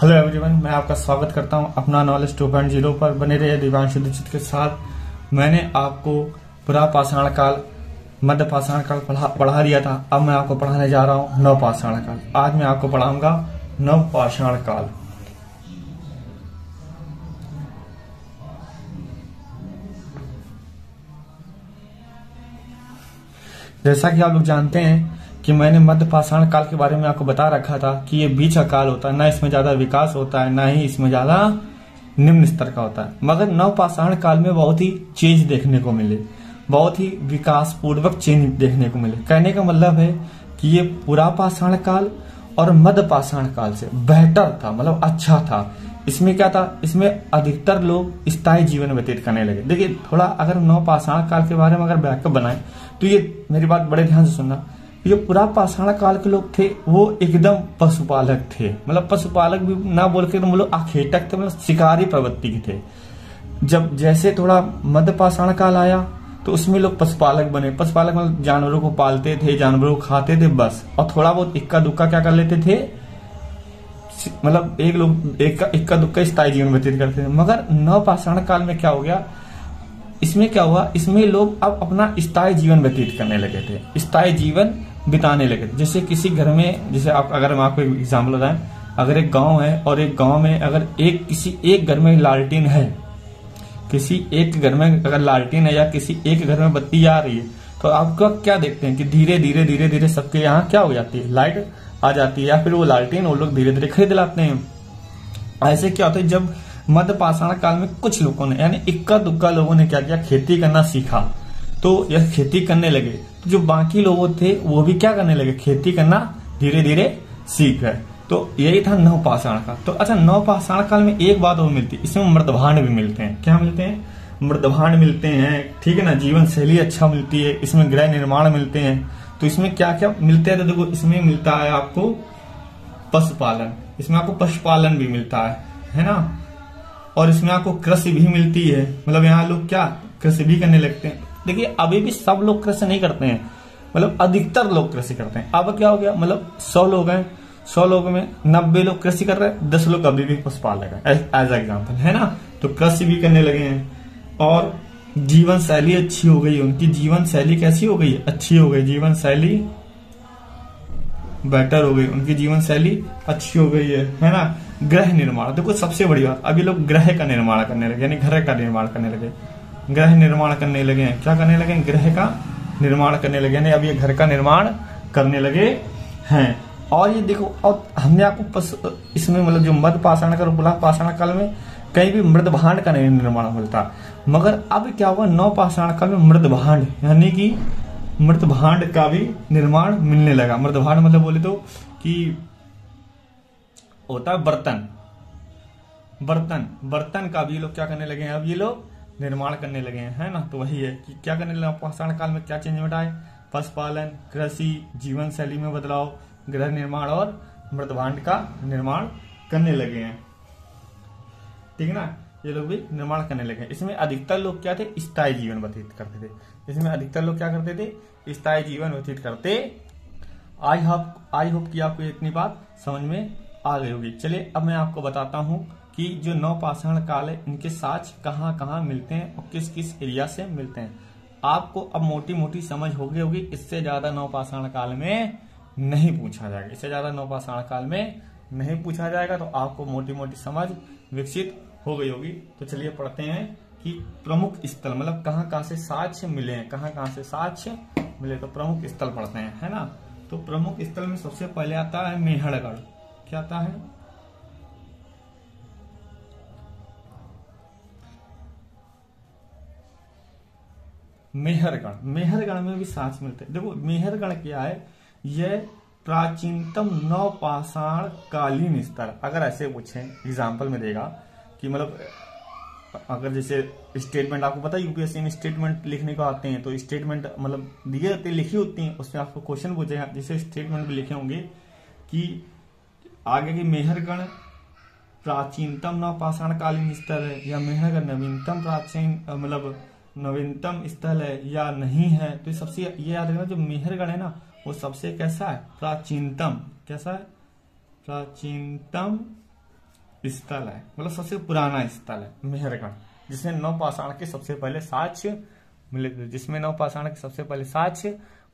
Hello everyone, मैं आपका स्वागत करता हूं अपना नॉलेज 2.0 पर। बने रहिए दिव्यांशु दीक्षित के साथ। मैंने आपको पुरा पाषाण काल, मध्य पाषाण काल पढ़ा दिया था। अब मैं आपको पढ़ाने जा रहा हूं नव पाषाण काल। आज मैं आपको पढ़ाऊंगा नव पाषाण काल। जैसा कि आप लोग जानते हैं कि मैंने मध्य पाषाण काल के बारे में आपको बता रखा था कि ये बीच का काल होता है, ना इसमें ज्यादा विकास होता है, ना ही इसमें ज्यादा निम्न स्तर का होता है। मगर नव पाषाण काल में बहुत ही चेंज देखने को मिले, बहुत ही विकास पूर्वक चेंज देखने को मिले। कहने का मतलब है कि ये पुरा पाषाण काल और मध्य पाषाण काल से बेहतर था, मतलब अच्छा था। इसमें क्या था, इसमें अधिकतर लोग स्थायी जीवन व्यतीत करने लगे। देखिए, थोड़ा अगर नव पाषाण काल के बारे में अगर व्याख्या बनाए तो ये मेरी बात बड़े ध्यान से सुनना। जो पुरा पाषाण काल के लोग थे वो एकदम पशुपालक थे, मतलब पशुपालक भी ना बोल के तो आखेटक थे, मतलब शिकारी प्रवृत्ति के थे। जब जैसे थोड़ा मध्य पाषाण काल आया तो उसमें लोग पशुपालक बने। पशुपालक मतलब जानवरों को पालते थे, जानवरों को खाते थे बस, और थोड़ा बहुत इक्का दुक्का क्या कर लेते थे, मतलब एक लोग इक्का दुक्का स्थायी जीवन व्यतीत करते थे। मगर नव पाषाण काल में क्या हो गया, इसमें क्या हुआ, इसमें लोग अब अपना स्थायी जीवन व्यतीत करने लगे थे, स्थायी जीवन बिताने लगे थे। जैसे किसी घर में, जैसे आप, अगर मैं आपको एक एग्जाम्पल बताएं, अगर एक गांव है और एक गांव में अगर किसी एक घर में लालटेन है, किसी एक घर में अगर लालटेन है या किसी एक घर में बत्ती आ रही है, तो आपको क्या देखते हैं कि धीरे धीरे धीरे धीरे सबके यहाँ क्या हो जाती है, लाइट आ जाती है, या फिर वो लालटेन वो लोग धीरे धीरे खरीद लाते हैं। ऐसे क्या होता है, जब मध्य पाषाण काल में कुछ लोगों ने, यानी इक्का दुक्का लोगों ने क्या किया, खेती करना सीखा, तो यह खेती करने लगे। तो जो बाकी लोग थे वो भी क्या करने लगे, खेती करना धीरे धीरे सीख गए। तो यही था नव पाषाण काल। तो अच्छा, नव पाषाण काल में एक बात और मिलती है, इसमें मृदभांड भी मिलते हैं। क्या मिलते हैं, मृदभांड मिलते हैं, ठीक है ना। जीवन शैली अच्छा मिलती है, इसमें गृह निर्माण मिलते हैं। तो इसमें क्या क्या मिलते हैं, तो देखो इसमें मिलता है आपको पशुपालन, इसमें आपको पशुपालन भी मिलता है ना। और इसमें आपको कृषि भी मिलती है, मतलब यहाँ लोग क्या कृषि भी करने लगते हैं। देखिए, अभी भी सब लोग कृषि नहीं करते हैं, मतलब अधिकतर लोग कृषि करते हैं। अब क्या हो गया, मतलब 100 लोग हैं, 100 लोगों में 90 लोग कृषि कर रहे हैं, 10 लोग अभी भी पशुपालक है, एज एग्जाम्पल, है ना। तो कृषि भी करने लगे हैं, और जीवन शैली अच्छी हो गई, उनकी जीवन शैली कैसी हो गई, अच्छी हो गई, जीवन शैली बेटर हो गई, उनकी जीवन शैली अच्छी हो गई है ना। गृह निर्माण, देखो सबसे बड़ी बात, अभी लोग गृह का निर्माण करने लगे, यानी घर का निर्माण करने लगे, गृह निर्माण करने लगे हैं। क्या करने लगे, गृह का निर्माण करने लगे, यानी अब ये घर का निर्माण करने लगे हैं। और ये देखो, और हमने आपको इसमें मतलब जो मध्य पाषाण काल और पुरा पाषाण काल में कहीं भी मृदभांड का नहीं निर्माण मिलता। मगर अब क्या हुआ, नव पाषाण काल में मृदभांड, यानी कि मृदभांड का भी निर्माण मिलने लगा। मृदभांड मतलब बोले तो कि होता है बर्तन, बर्तन का भी लोग क्या करने लगे हैं, अब ये लोग निर्माण करने लगे हैं, है ना। तो वही है कि क्या करने लगे, पाषाण काल में क्या चेंजमेंट आए, पशुपालन, कृषि, जीवन शैली में बदलाव, गृह निर्माण और मृदभांड का निर्माण करने लगे हैं, ठीक है ना। ये लोग भी निर्माण करने लगे। इसमें अधिकतर लोग क्या थे, स्थायी जीवन व्यतीत करते थे। इसमें अधिकतर लोग क्या करते थे, स्थायी जीवन व्यतीत करते। आई होप कि आपको इतनी बात समझ में आ गई होगी। चलिए अब मैं आपको बताता हूं कि जो नव पाषाण काल है, इनके साक्ष्य कहाँ कहाँ मिलते हैं और किस किस एरिया से मिलते हैं। आपको अब मोटी मोटी समझ हो गई होगी। इससे ज्यादा नव पाषाण काल में नहीं पूछा जाएगा, इससे ज्यादा नव पाषाण काल में नहीं पूछा जाएगा। तो आपको मोटी मोटी समझ विकसित हो गई होगी। तो चलिए पढ़ते हैं कि प्रमुख स्थल, मतलब कहाँ कहाँ से साक्ष्य मिले हैं, कहाँ कहाँ से साक्ष्य मिले। तो प्रमुख स्थल पढ़ते हैं, है ना। तो प्रमुख स्थल में सबसे पहले आता है मेहरगढ़। क्या आता है, मेहरगढ़। मेहरगढ़ में भी साक्ष्य मिलते हैं। देखो मेहरगढ़ क्या है, यह प्राचीनतम नव पाषाण कालीन स्तर। अगर ऐसे पूछे एग्जाम्पल में देगा कि मतलब अगर जैसे स्टेटमेंट, आपको पता है यूपीएससी में स्टेटमेंट लिखने को आते हैं, तो स्टेटमेंट मतलब दिए होते लिखी होती हैं, उसमें आपको क्वेश्चन पूछेगा, जैसे स्टेटमेंट में लिखे होंगे कि आगे की मेहरगढ़ प्राचीनतम नव पाषाण कालीन स्थल है, या मेहरगढ़ नवीनतम प्राचीन मतलब नवीनतम स्थल है या नहीं है। तो सबसे ये याद रखना, जो मेहरगढ़ है ना वो सबसे कैसा है, प्राचीनतम। कैसा है, प्राचीनतम स्थल है, मतलब सबसे पुराना स्थल है मेहरगढ़, जिसमें नवपाषाण के सबसे पहले साक्ष्य मिले थे, जिसमें नवपाषाण के सबसे पहले साक्ष्य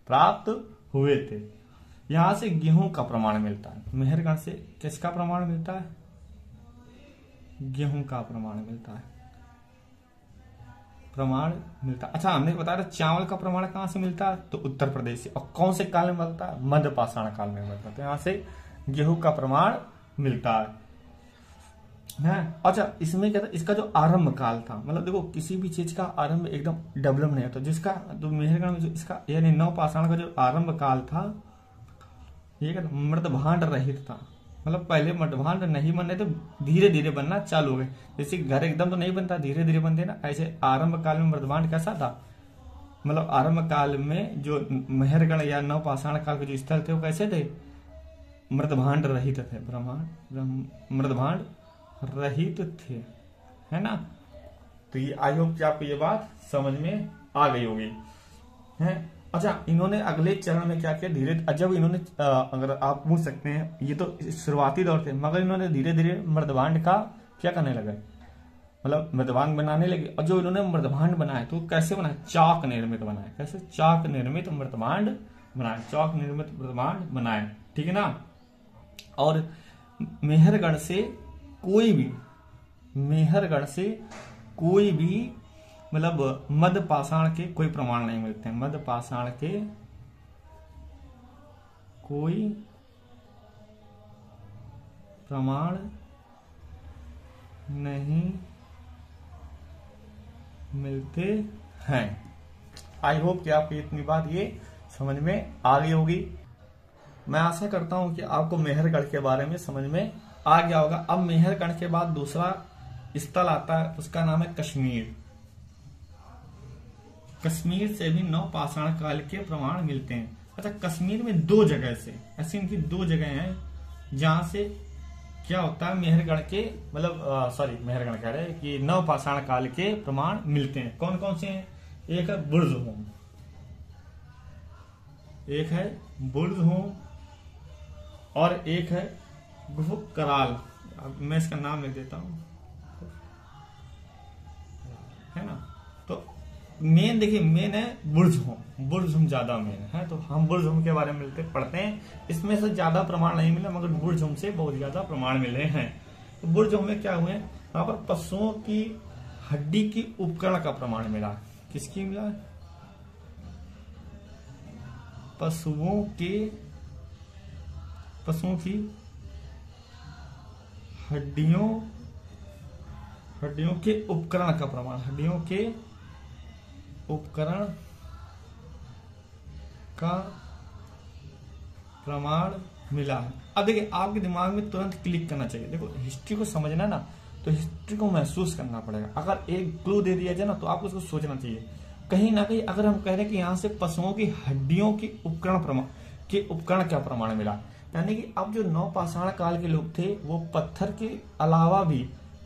प्राप्त हुए थे। यहां से गेहूं का प्रमाण मिलता है। मेहरगढ़ से किसका प्रमाण मिलता है? गेहूं का प्रमाण मिलता है, प्रमाण मिलता है। अच्छा, हमने बताया था चावल का प्रमाण कहां से मिलता है? तो उत्तर प्रदेश से। और कौन से काल में मिलता है? मध्य पाषाण काल में मिलता है। तो यहां से गेहूं का प्रमाण मिलता है। अच्छा, इसमें क्या था? इसका जो आरंभ काल था, मतलब देखो किसी भी चीज का आरंभ एकदम डेवलप नहीं होता। जिसका तो मेहरगढ़ में जो इसका यानी नवपाषाण का जो आरंभ काल था, ये क्या मृदभांड रहित था। मतलब पहले मृदभांड नहीं बन रहे थे, धीरे धीरे बनना चालू हो गए। जैसे घर एकदम तो नहीं बनता, धीरे धीरे बनते ना, ऐसे आरंभ काल में मृदभांड कैसा था? मतलब आरंभ काल में जो मेहरगढ़ या नवपाषाण काल के जो स्थल थे वो कैसे थे? मृदभांड रहित थे, मृदभांड रहित थे, है ना। तो ये आई होप कि आपको ये बात समझ में आ गई होगी, है। अच्छा, इन्होंने अगले चरण में क्या किया? धीरे जब इन्होंने अगर आप पूछ सकते हैं, ये तो शुरुआती दौर थे, मगर इन्होंने धीरे धीरे मृदभांड का क्या करने लगे? मतलब मृदभांड बनाने लगे। और जो इन्होंने मृदभांड बनाया तो कैसे बनाया? चाक निर्मित बनाया। कैसे? चाक निर्मित मृदभांड बनाया, चाक निर्मित मृदभांड बनाया, ठीक है ना। और मेहरगढ़ से कोई भी मतलब मध्य पाषाण के कोई प्रमाण नहीं मिलते हैं। मध्य पाषाण के कोई प्रमाण नहीं मिलते हैं। आई होप कि आपको इतनी बात ये समझ में आ गई होगी। मैं आशा करता हूं कि आपको मेहरगढ़ के बारे में समझ में आ गया होगा। अब मेहरगढ़ के बाद दूसरा स्थल आता है, उसका नाम है कश्मीर। कश्मीर से भी नवपाषाण काल के प्रमाण मिलते हैं। अच्छा, कश्मीर में दो जगह से, ऐसी इनकी दो जगह हैं जहां से क्या होता है? मेहरगढ़ के मतलब मेहरगढ़ कह रहे हैं कि नवपाषाण काल के प्रमाण मिलते हैं। कौन कौन से हैं? एक है बुर्ज़होम, एक है बुर्ज़होम और एक है गुफकराल। मैं इसका नाम लिख देता हूं, है ना। तो मेन देखिए, मेन है बुर्ज़होम। बुर्ज़होम ज्यादा मेन है, तो हम बुर्ज़होम के बारे में पढ़ते हैं। इसमें से ज्यादा प्रमाण नहीं मिले, मगर बुर्ज़होम से बहुत ज्यादा प्रमाण मिले हैं। तो बुर्ज़होम में क्या हुए? वहां पर पशुओं की हड्डी की उपकरण का प्रमाण मिला। किसकी मिला? पशुओं की हड्डियों के उपकरण का प्रमाण, हड्डियों के उपकरण का प्रमाण मिला है। अब देखिए, आपके दिमाग में तुरंत क्लिक करना चाहिए। देखो, हिस्ट्री को समझना ना, तो हिस्ट्री को महसूस करना पड़ेगा। अगर एक क्लू दे दिया जाए ना, तो आपको उसको सोचना चाहिए। कहीं ना कहीं अगर हम कह रहे हैं कि यहाँ से पशुओं की हड्डियों की उपकरण क्या प्रमाण मिला, यानी कि अब जो नवपाषाण काल के लोग थे वो पत्थर के अलावा भी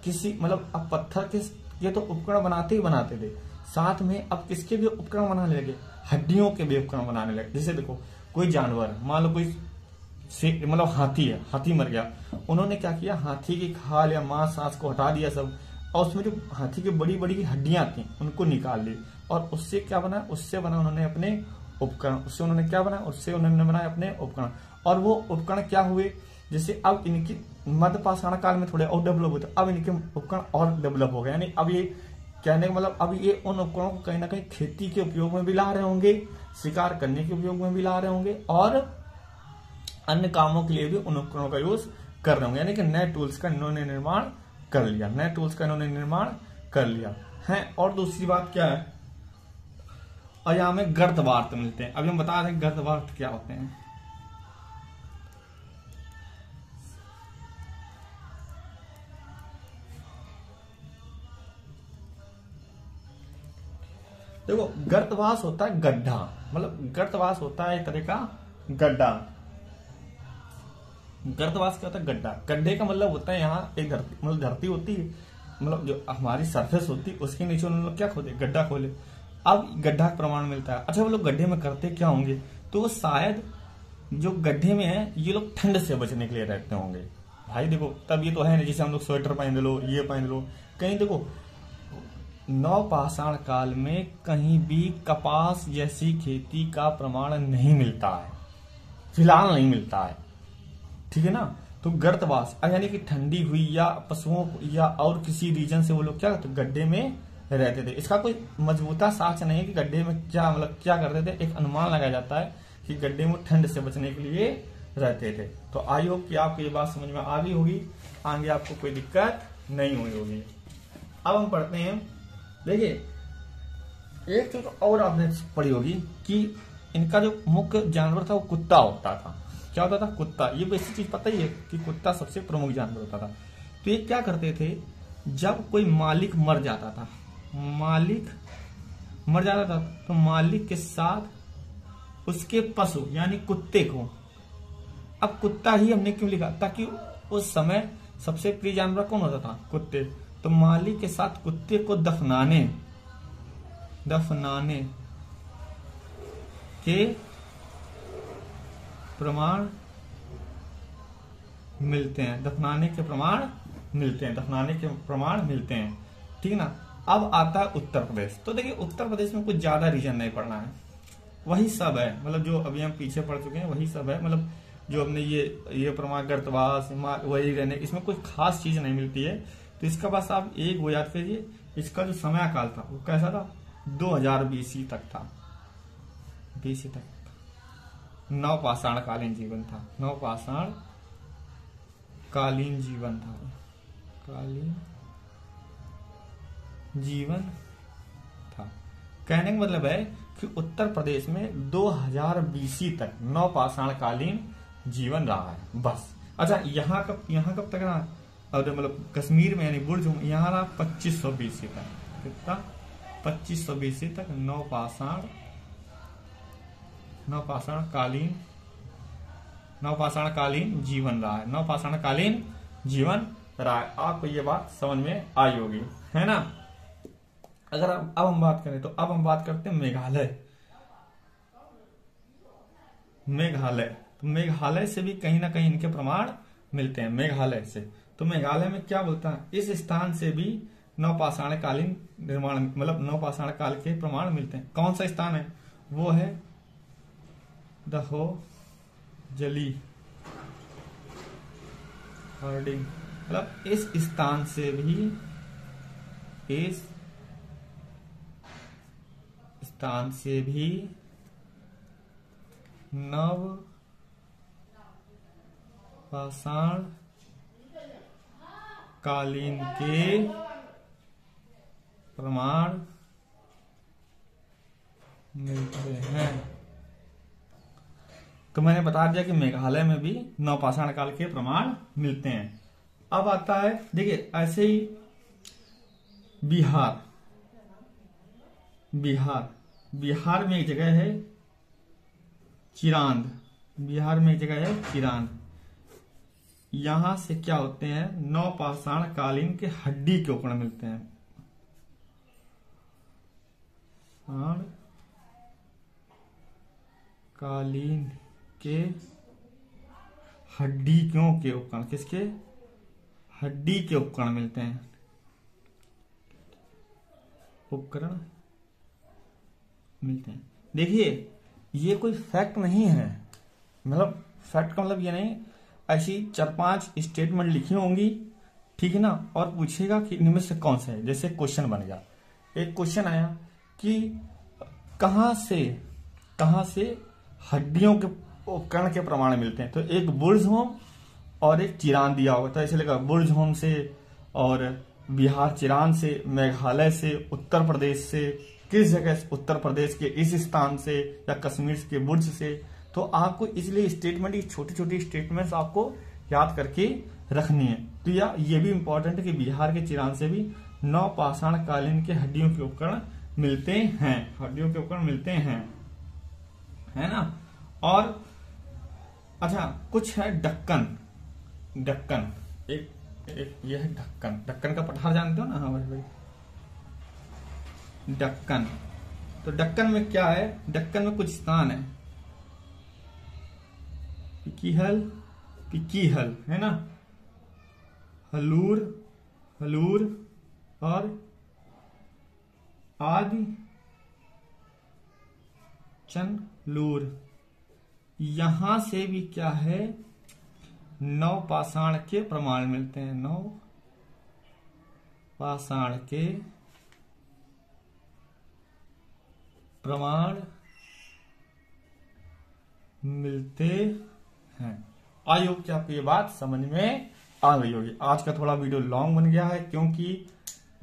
किसी मतलब अब पत्थर के ये तो उपकरण बनाते ही बनाते थे, साथ में अब किसके भी उपकरण बनाने लगे? हड्डियों के भी उपकरण बनाने लगे। जैसे देखो, कोई जानवर, मान लो कोई मतलब हाथी है, हाथी मर गया, उन्होंने क्या किया? हाथी की खाल या मांस सांस को हटा दिया सब, और उसमें जो हाथी की बड़ी बड़ी हड्डियां थी उनको निकाल ली, और उससे क्या बना? उससे बना उन्होंने अपने उपकरण। उससे उन्होंने क्या बना? उससे उन्होंने बनाए अपने उपकरण। और वो उपकरण क्या हुए? जैसे अब इनकी मध्य पाषाण काल में थोड़े और डेवलप हुए, तो अब इनके उपकरण और डेवलप हो गए। यानी अब ये कहने का मतलब अब ये उन उपकरणों को कहीं ना कहीं खेती के उपयोग में भी ला रहे होंगे, शिकार करने के उपयोग में भी ला रहे होंगे, और अन्य कामों के लिए भी उन उपकरणों का यूज कर रहे होंगे। यानी कि नए टूल्स का इन्होंने निर्माण कर लिया, है। और दूसरी बात क्या है? और यहाँ में गर्तवार्त मिलते हैं। अभी हम बता रहे हैं गर्तवार्त क्या होते हैं। देखो, गर्तवास होता है गड्ढा, मतलब गर्तवास होता है एक तरह का गड्ढा। गर्तवास क्या होता है? गड्ढा। गड्ढे का मतलब होता है यहाँ एक धरती, मतलब धरती होती है, मतलब जो हमारी सरफेस होती है उसके नीचे उन्होंने लोग क्या खोदे? गड्ढा खोले। अब गड्ढा का प्रमाण मिलता है। अच्छा, वो लोग गड्ढे में करते क्या होंगे? तो वो शायद जो गड्ढे में है ये लोग ठंड से बचने के लिए रहते होंगे, भाई देखो तब ये तो है नहीं जैसे हम लोग स्वेटर पहन लो, ये पहन लो, कहीं देखो नवपाषाण काल में कहीं भी कपास जैसी खेती का प्रमाण नहीं मिलता है, फिलहाल नहीं मिलता है, ठीक है ना। तो गर्तवास यानी कि ठंडी हुई या पशुओं या और किसी रीजन से वो लोग क्या करते गड्ढे में रहते थे। इसका कोई मजबूता साक्ष्य नहीं है कि गड्ढे में क्या मतलब क्या करते थे, एक अनुमान लगाया जाता है कि गड्ढे में ठंड से बचने के लिए रहते थे। तो आई होप कि आपको ये बात समझ में आ गई होगी, आगे आपको कोई दिक्कत नहीं हुई होगी। अब हम पढ़ते हैं, देखिए एक चीज और आपने पढ़ी होगी कि इनका जो मुख्य जानवर था वो कुत्ता होता था। क्या होता था? कुत्ता। ये बेसिक चीज पता ही है कि कुत्ता सबसे प्रमुख जानवर होता था। तो ये क्या करते थे, जब कोई मालिक मर जाता था, मालिक मर जाता था तो मालिक के साथ उसके पशु यानी कुत्ते को, अब कुत्ता ही हमने क्यों लिखा, ताकि उस समय सबसे प्रिय जानवर कौन होता था? कुत्ते। तो मालिक के साथ कुत्ते को दफनाने के प्रमाण मिलते हैं, दफनाने के प्रमाण मिलते हैं, ठीक ना। अब आता है उत्तर प्रदेश। तो देखिए उत्तर प्रदेश में कुछ ज्यादा रीजन नहीं पढ़ना है, वही सब है, मतलब जो अभी हम पीछे पढ़ चुके हैं वही सब है, मतलब जो हमने ये प्रमाण गर्तवास वही रहने, इसमें कोई खास चीज नहीं मिलती है। तो इसका बस आप एक वो याद करिए, इसका जो समय काल था वो कैसा था, 2000 BC तक था, BC तक नवपाषाण कालीन जीवन था, नवपाषाण कालीन जीवन था, कालीन जीवन था। कहने का मतलब है कि उत्तर प्रदेश में 2000 BC तक नवपाषाण कालीन जीवन रहा है, बस। अच्छा यहाँ कब तक रहा, और मतलब कश्मीर में यानी बुर्ज यहाँ रहा 2500 BC तक, कितना 2500 BC तक नवपाषाण कालीन जीवन रहा है, नवपाषाण कालीन जीवन रहा है। आपको ये बात समझ में आई होगी, है ना। अगर अब हम बात करें तो अब हम बात करते हैं मेघालय से भी कहीं ना कहीं इनके प्रमाण मिलते हैं, मेघालय से। तो मेघालय में क्या बोलता है, इस स्थान से भी नवपाषाण कालीन निर्माण मतलब नवपाषाण काल के प्रमाण मिलते हैं। कौन सा स्थान है, वो है दहोजली हर्डिंग, मतलब इस स्थान से भी नवपाषाण कालीन के प्रमाण मिलते हैं। तो मैंने बता दिया कि मेघालय में भी नवपाषाण काल के प्रमाण मिलते हैं। अब आता है, देखिए ऐसे ही बिहार में एक जगह है चिरांद, यहां से क्या होते हैं, नवपाषाण कालीन के हड्डी के उपकरण मिलते हैं, कालीन के हड्डियों के उपकरण, किसके हड्डी के उपकरण मिलते हैं, देखिए ये कोई फैक्ट नहीं है, मतलब फैक्ट का मतलब ये नहीं, ऐसी 4-5 स्टेटमेंट लिखी होंगी, ठीक है ना, और पूछेगा कि इनमें से कौन सा है। जैसे क्वेश्चन बन गया, एक क्वेश्चन आया कि कहां से हड्डियों के उपकरण के प्रमाण मिलते हैं, तो एक बुर्ज होम और एक चिरान दिया होगा, तो ऐसे लगा बुर्ज होम से और बिहार चिरान से, मेघालय से, उत्तर प्रदेश से, किस जगह से, उत्तर प्रदेश के इस स्थान से या कश्मीर के बुर्ज से। तो आपको इसलिए स्टेटमेंट, छोटी छोटी स्टेटमेंट्स आपको याद करके रखनी है। तो ये भी इंपॉर्टेंट है कि बिहार के चिरान से भी नवपाषाण कालीन के हड्डियों के उपकरण मिलते हैं, है ना। और अच्छा कुछ है दक्कन, एक ये है दक्कन का पठार जानते हो ना, हाँ भाई दक्कन। तो दक्कन में क्या है, दक्कन में कुछ स्थान है, पिकीहल है ना, हलूर, हलूर और आदि चनलूर। यहां से भी क्या है, नव पाषाण के प्रमाण मिलते हैं, नव पाषाण के प्रमाण मिलते हैं। आई होप कि आपको ये बात समझ में आ गई होगी। आज का थोड़ा वीडियो लॉन्ग बन गया है क्योंकि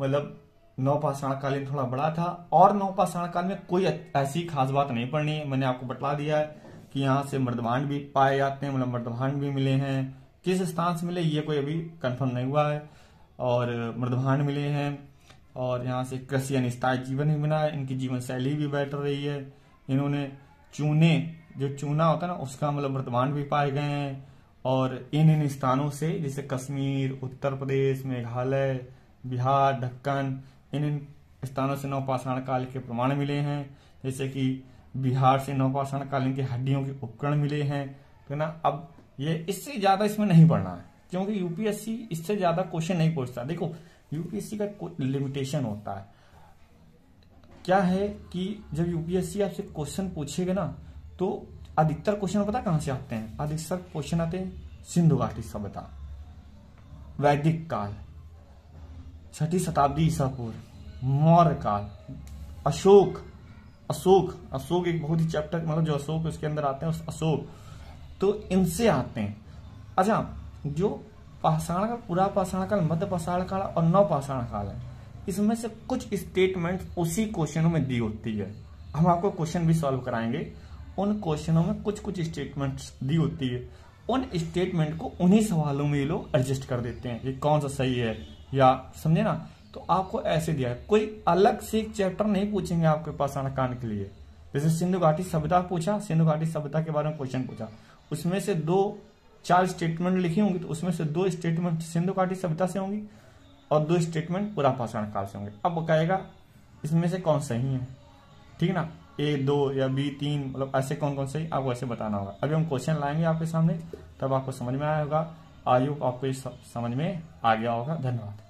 मतलब नवपाषाण कालीन थोड़ा बड़ा था और नवपाषाण काल में कोई ऐसी खास बात नहीं पढ़नी है। मैंने आपको बतला दिया है कि यहाँ से मर्दभांड भी पाए जाते हैं, मतलब मर्दभांड भी मिले हैं। किस स्थान से मिले ये कोई अभी कंफर्म नहीं हुआ है, और मर्दभांड मिले हैं। और यहाँ से कृषि यानी स्थायी जीवन भी बना है, इनकी जीवन शैली भी बेटर रही है। इन्होंने चूने, जो चूना होता है ना, उसका मतलब मर्दभांड भी पाए गए हैं। और इन स्थानों से जैसे कश्मीर, उत्तर प्रदेश, मेघालय, बिहार, दक्कन, इन स्थानों से नवपाषाण काल के प्रमाण मिले हैं। जैसे कि बिहार से नवपाषाण कालीन की हड्डियों के उपकरण मिले हैं। तो ना अब ये इससे ज्यादा इसमें नहीं पढ़ना है क्योंकि यूपीएससी इससे ज्यादा क्वेश्चन नहीं पूछता। देखो यूपीएससी का लिमिटेशन होता है, क्या है कि जब यूपीएससी आपसे क्वेश्चन पूछेगा ना तो अधिकतर क्वेश्चन पता कहां से आते हैं, अधिकतर क्वेश्चन आते हैं सिंधु घाटी सभ्यता, वैदिक काल, 6ठी शताब्दी ईसा पूर्व, मौर्य काल, अशोक एक बहुत ही चैप्टर, मतलब जो अशोक उसके अंदर आते हैं, उस अशोक, तो इनसे आते हैं। अच्छा, जो पाषाण काल, पूरा पाषाण काल, मध्य पाषाण काल और नव पाषाण काल है, इसमें से कुछ स्टेटमेंट उसी क्वेश्चनों में दी होती है। हम आपको क्वेश्चन भी सॉल्व कराएंगे, उन क्वेश्चनों में कुछ स्टेटमेंट्स दी होती है। उन स्टेटमेंट को उन्हीं सवालों में ये लोग एडजस्ट कर देते हैं, ये कौन सा सही है, या समझे ना। तो आपको ऐसे दिया है, कोई अलग से एक चैप्टर नहीं पूछेंगे आपके पाषाण काल के लिए। जैसे सिंधु घाटी सभ्यता पूछा, सिंधु घाटी सभ्यता के बारे में क्वेश्चन पूछा, उसमें से 2-4 स्टेटमेंट लिखी होंगी, तो उसमें से 2 स्टेटमेंट सिंधु घाटी सभ्यता से होंगी और 2 स्टेटमेंट पूरा पाषाण काल से होंगे। अब वो कहेगा इसमें से कौन सही है, ठीक ना, A 2 या B 3, मतलब ऐसे कौन सही, आपको ऐसे बताना होगा। अभी हम क्वेश्चन लाएंगे आपके सामने, तब आपको समझ में आया होगा। आई होप आपको समझ में आ गया होगा। धन्यवाद।